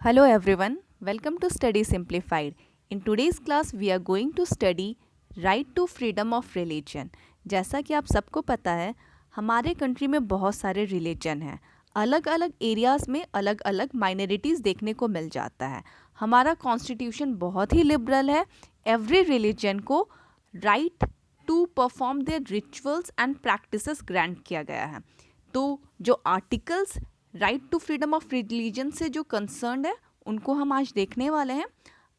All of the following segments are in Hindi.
Hello everyone, welcome to Study Simplified. In today's class we are going to study right to freedom of religion. जैसा कि आप सबको पता है हमारे कंट्री में बहुत सारे रिलीजन हैं. अलग अलग एरियाज़ में अलग अलग माइनॉरिटीज़ देखने को मिल जाता है. हमारा कॉन्स्टिट्यूशन बहुत ही लिबरल है. एवरी रिलीजन को right to perform their rituals and practices grant किया गया है. तो जो articles right to freedom of religion से जो कंसर्न है उनको हम आज देखने वाले हैं.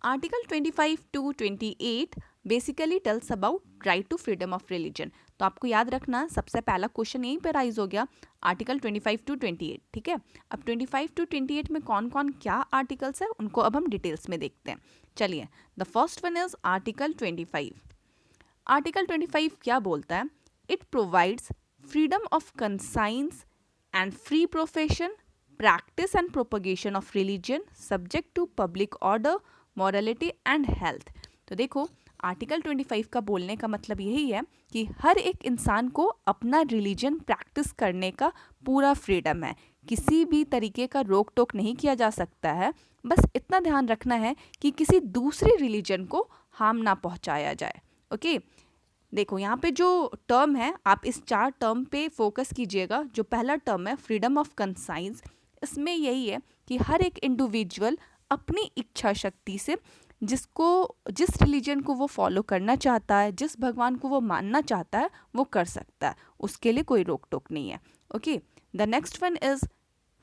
Article 25 to 28 basically tells about right to freedom of religion. तो आपको याद रखना सबसे पहला क्वेश्चन यहीं पे राइज हो गया आर्टिकल 25 टू 28. ठीक है, अब 25 टू 28 में कौन कौन क्या आर्टिकल्स है उनको अब हम डिटेल्स में देखते हैं. चलिए, the first one is article 25. Article 25 क्या बोलता है? It provides freedom of conscience and free profession, practice and propagation of religion subject to public order, morality and health. तो देखो, आर्टिकल 25 का बोलने का मतलब यही है कि हर एक इंसान को अपना रिलीजन प्रैक्टिस करने का पूरा फ्रीडम है. किसी भी तरीके का रोक टोक नहीं किया जा सकता है. बस इतना ध्यान रखना है कि किसी दूसरे रिलीजन को हार्म ना पहुंचाया जाए. ओके देखो, यहाँ पे जो टर्म है आप इस 4 टर्म पे फोकस कीजिएगा. जो पहला टर्म है फ्रीडम ऑफ कंसाइंस, इसमें यही है कि हर एक इंडिविजुअल अपनी इच्छा शक्ति से जिस रिलीजन को वो फॉलो करना चाहता है, जिस भगवान को वो मानना चाहता है वो कर सकता है. उसके लिए कोई रोक टोक नहीं है. Okay, the next one is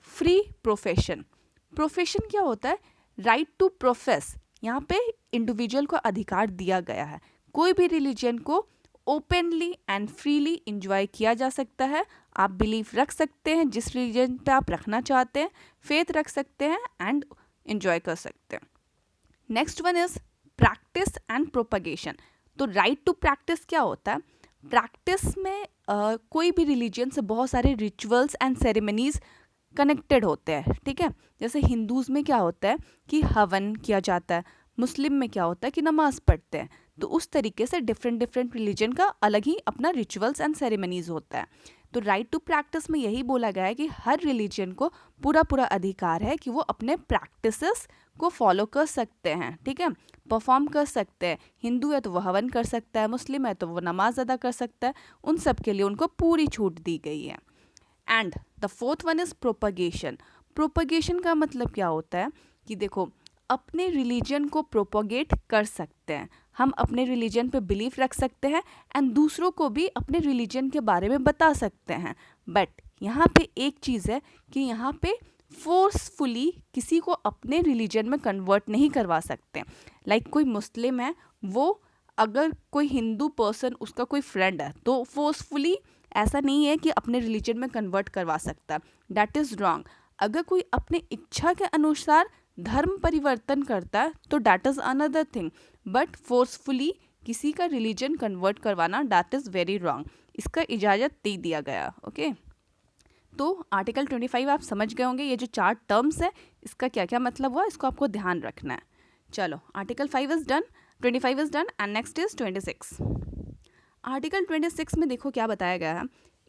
free profession. Profession क्या होता है? Right to profess. यहाँ पे इंडिविजुअल को अधिकार दिया गया है. कोई भी रिलीजन को ओपनली एंड फ्रीली इंजॉय किया जा सकता है. आप बिलीफ रख सकते हैं जिस रिलीजन पे आप रखना चाहते हैं, फेथ रख सकते हैं एंड इंजॉय कर सकते हैं. Next one is practice and propagation. तो राइट टू प्रैक्टिस क्या होता है? प्रैक्टिस में कोई भी रिलीजन से बहुत सारे रिचुअल्स एंड सेरेमनीज कनेक्टेड होते हैं. ठीक है, जैसे हिंदूज़ में क्या होता है कि हवन किया जाता है, मुस्लिम में क्या होता है कि नमाज पढ़ते हैं. तो उस तरीके से डिफरेंट रिलीजन का अलग ही अपना रिचुअल्स एंड सेरेमनीज होता है. तो राइट टू प्रैक्टिस में यही बोला गया है कि हर रिलीजन को पूरा अधिकार है कि वो अपने प्रैक्टिसेस को फॉलो कर सकते हैं. ठीक है, परफॉर्म कर सकते हैं. हिंदू है तो वो हवन कर सकता है, मुस्लिम है तो वो नमाज अदा कर सकता है. उन सब के लिए उनको पूरी छूट दी गई है. And the fourth one is propagation. Propagation का मतलब क्या होता है कि देखो, अपने रिलीजन को प्रोपोगेट कर सकते हैं. हम अपने रिलीजन पे बिलीफ रख सकते हैं एंड दूसरों को भी अपने रिलीजन के बारे में बता सकते हैं. बट यहाँ पे एक चीज़ है कि यहाँ पे फोर्सफुली किसी को अपने रिलीजन में कन्वर्ट नहीं करवा सकते. लाइक कोई मुस्लिम है, वो अगर कोई हिंदू पर्सन उसका कोई फ्रेंड है तो फोर्सफुली ऐसा नहीं है कि अपने रिलीजन में कन्वर्ट करवा सकता. That is wrong. अगर कोई अपने इच्छा के अनुसार धर्म परिवर्तन करता है तो that is another thing. But forcefully किसी का रिलीजन कन्वर्ट करवाना डैट इज़ वेरी रॉन्ग. इसका इजाज़त दे दिया गया. ओके, तो आर्टिकल 25 आप समझ गए होंगे. ये जो 4 टर्म्स है इसका क्या क्या मतलब हुआ, इसको आपको ध्यान रखना है. चलो, article 5 is done, 25 is done and next is 26. Article 26 में देखो क्या बताया गया है.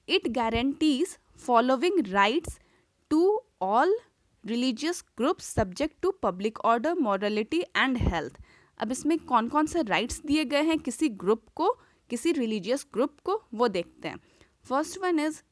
It guarantees following rights to all religious groups subject to public order, morality and health. अब इसमें कौन कौन से राइट्स दिए गए हैं किसी ग्रुप को, किसी रिलीजियस ग्रुप को, वो देखते हैं. First one is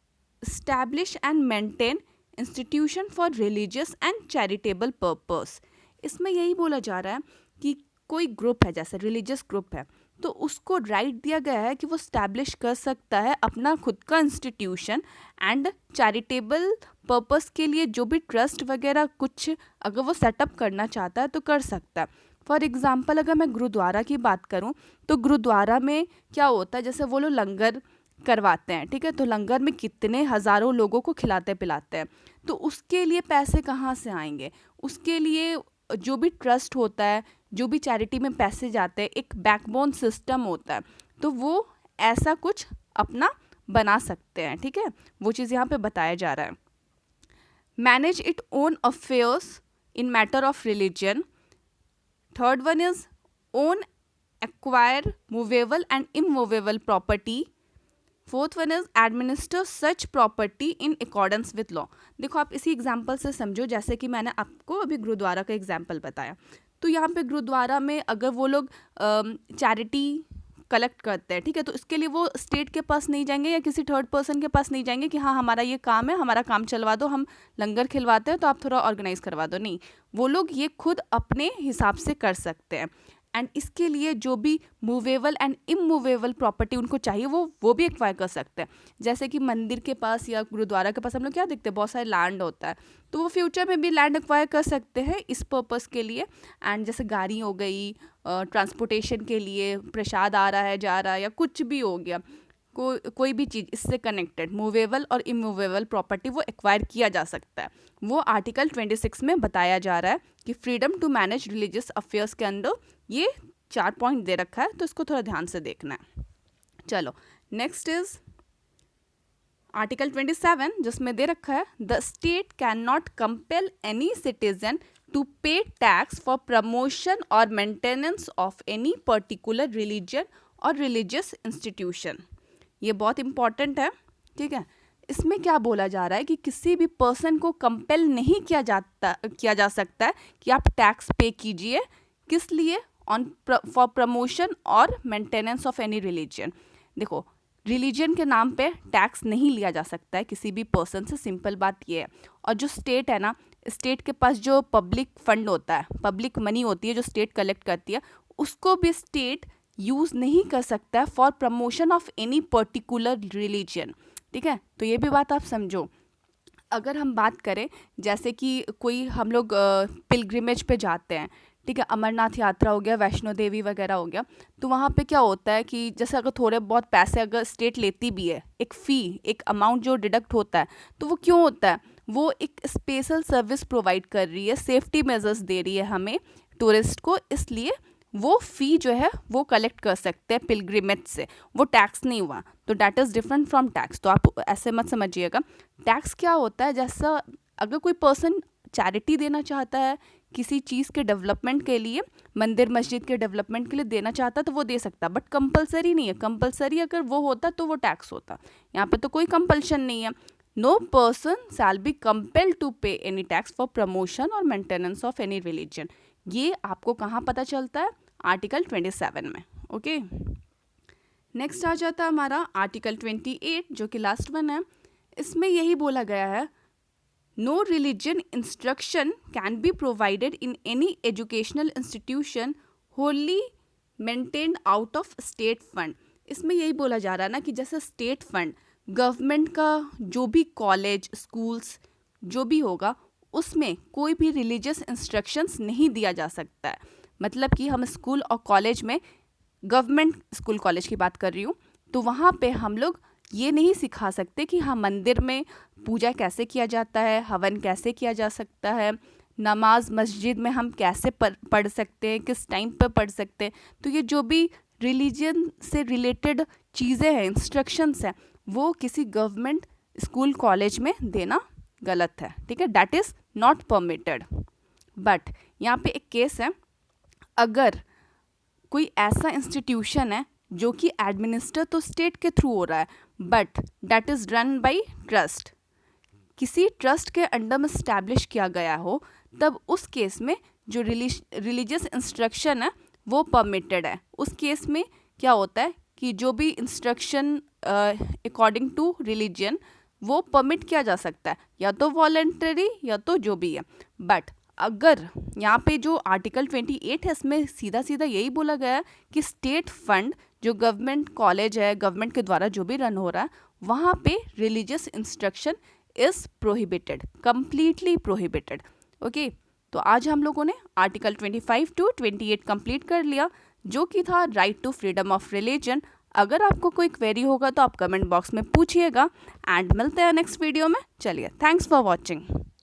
establish and maintain institution for religious and charitable purpose. इसमें यही बोला जा रहा है कि कोई ग्रुप है, जैसे रिलीजियस ग्रुप है, तो उसको राइट दिया गया है कि वो स्टैब्लिश कर सकता है अपना खुद का इंस्टीट्यूशन एंड चैरिटेबल पर्पस के लिए जो भी ट्रस्ट वगैरह कुछ अगर वो सेटअप करना चाहता है तो कर सकता है. फॉर एग्जांपल अगर मैं गुरुद्वारा की बात करूं तो गुरुद्वारा में क्या होता है, जैसे वो लोग लंगर करवाते हैं. ठीक है, तो लंगर में कितने हज़ारों लोगों को खिलाते पिलाते हैं. तो उसके लिए पैसे कहाँ से आएंगे? उसके लिए जो भी ट्रस्ट होता है, जो भी चैरिटी में पैसे जाते हैं, एक बैकबोन सिस्टम होता है. तो वो ऐसा कुछ अपना बना सकते हैं. ठीक है, वो चीज़ यहाँ पे बताया जा रहा है. Manage it own affairs in matter of religion. Third one is own acquire movable and immovable property. Fourth one is administer such property in accordance with law. देखो आप इसी एग्जाम्पल से समझो, जैसे कि मैंने आपको अभी गुरुद्वारा का एग्जाम्पल बताया, तो यहाँ पे गुरुद्वारा में अगर वो लोग चैरिटी कलेक्ट करते हैं, ठीक है, तो इसके लिए वो स्टेट के पास नहीं जाएंगे या किसी थर्ड पर्सन के पास नहीं जाएंगे कि हाँ हमारा ये काम है, हमारा काम चलवा दो, हम लंगर खिलवाते हैं तो आप थोड़ा ऑर्गेनाइज करवा दो। नहीं, वो लोग ये खुद अपने हिसाब से कर सकते हैं। एंड इसके लिए जो भी मूवेबल एंड इमूवेबल प्रॉपर्टी उनको चाहिए वो भी एक्वायर कर सकते हैं। जैसे कि मंदिर के पास या गुरुद्वारा के पास हम लोग क्या देखते हैं, बहुत सारे लैंड होता है, तो वो फ्यूचर में भी लैंड एक्वायर कर सकते हैं इस पर्पस के लिए। एंड जैसे गाड़ी हो गई, ट्रांसपोर्टेशन के लिए, प्रसाद आ रहा है जा रहा है या कुछ भी हो गया, कोई भी चीज़ इससे कनेक्टेड मूवेबल और इमूवेबल प्रॉपर्टी वो एक्वायर किया जा सकता है। वो आर्टिकल 26 में बताया जा रहा है कि freedom to manage religious affairs के अंदर ये 4 पॉइंट दे रखा है, तो इसको थोड़ा ध्यान से देखना है। चलो नेक्स्ट इज आर्टिकल 27, जिसमें दे रखा है the state can not compel any citizen to pay tax for promotion और maintenance of any particular religion और रिलीजियस इंस्टीट्यूशन। ये बहुत इंपॉर्टेंट है, ठीक है। इसमें क्या बोला जा रहा है कि किसी भी पर्सन को कंपेल नहीं किया जा सकता है कि आप टैक्स पे कीजिए, किस लिए, फॉर प्रमोशन और मेंटेनेंस ऑफ एनी रिलीजन। देखो रिलीजन के नाम पे टैक्स नहीं लिया जा सकता है किसी भी पर्सन से, सिंपल बात ये है। और जो स्टेट है ना, स्टेट के पास जो पब्लिक फंड होता है, पब्लिक मनी होती है जो स्टेट कलेक्ट करती है, उसको भी स्टेट यूज़ नहीं कर सकता है for promotion of any particular religion, ठीक है। तो ये भी बात आप समझो। अगर हम बात करें जैसे कि कोई हम लोग पिलग्रिमेज पे जाते हैं, ठीक है, अमरनाथ यात्रा हो गया, वैष्णो देवी वगैरह हो गया, तो वहाँ पे क्या होता है कि जैसे अगर थोड़े बहुत पैसे अगर स्टेट लेती भी है, एक फ़ी, एक अमाउंट जो डिडक्ट होता है, तो वो क्यों होता है, वो एक स्पेशल सर्विस प्रोवाइड कर रही है, सेफ्टी मेजर्स दे रही है हमें टूरिस्ट को, इसलिए वो फ़ी जो है वो कलेक्ट कर सकते हैं पिलग्रिमेज से, वो टैक्स नहीं हुआ, तो that is different from tax. तो आप ऐसे मत समझिएगा। टैक्स क्या होता है, जैसा अगर कोई पर्सन चैरिटी देना चाहता है किसी चीज़ के डेवलपमेंट के लिए, मंदिर मस्जिद के डेवलपमेंट के लिए देना चाहता तो वो दे सकता, बट कंपलसरी नहीं है। कंपलसरी अगर वो होता तो वो टैक्स होता, यहाँ पे तो कोई कंपल्शन नहीं है। No person shall be compelled to pay any tax for promotion और मेंटेनेंस ऑफ एनी रिलीजन। ये आपको कहाँ पता चलता है, आर्टिकल 27 में, ओके। नेक्स्ट आ जाता है हमारा आर्टिकल 28, जो कि लास्ट वन है। इसमें यही बोला गया है, no religion instruction can be provided in any educational institution wholly maintained out of state fund. इसमें यही बोला जा रहा है ना कि जैसे स्टेट फंड, गवर्नमेंट का जो भी कॉलेज, स्कूल्स जो भी होगा, उसमें कोई भी रिलीजियस इंस्ट्रक्शंस नहीं दिया जा सकता है। मतलब कि हम स्कूल और कॉलेज में, गवर्नमेंट स्कूल कॉलेज की बात कर रही हूँ, तो वहाँ पे हम लोग ये नहीं सिखा सकते कि हाँ मंदिर में पूजा कैसे किया जाता है, हवन कैसे किया जा सकता है, नमाज मस्जिद में हम कैसे पढ़ सकते हैं, किस टाइम पर पढ़ सकते हैं। तो ये जो भी रिलीजन से रिलेटेड चीज़ें हैं, इंस्ट्रक्शंस हैं, वो किसी गवर्नमेंट स्कूल कॉलेज में देना गलत है, ठीक है, that is not permitted. But यहाँ पे एक केस है, अगर कोई ऐसा इंस्टीट्यूशन है जो कि एडमिनिस्टर तो स्टेट के थ्रू हो रहा है, but that is run by trust, किसी ट्रस्ट के अंडर में स्टैब्लिश किया गया हो, तब उस केस में जो रिलीजियस इंस्ट्रक्शन है वो परमिटेड है। उस केस में क्या होता है कि जो भी इंस्ट्रक्शन अकॉर्डिंग टू रिलीजन वो परमिट किया जा सकता है, या तो वॉलेंटरी या तो जो भी है। बट अगर यहाँ पे जो आर्टिकल 28 है, इसमें सीधा सीधा यही बोला गया है कि स्टेट फंड जो गवर्नमेंट कॉलेज है, गवर्नमेंट के द्वारा जो भी रन हो रहा है, वहाँ पे religious instruction is prohibited, completely prohibited, okay. तो आज हम लोगों ने आर्टिकल 25 टू 28 कंप्लीट कर लिया, जो कि था right to freedom of religion. अगर आपको कोई क्वेरी होगा तो आप कमेंट बॉक्स में पूछिएगा, एंड मिलते हैं नेक्स्ट वीडियो में। चलिए, थैंक्स फॉर वॉचिंग।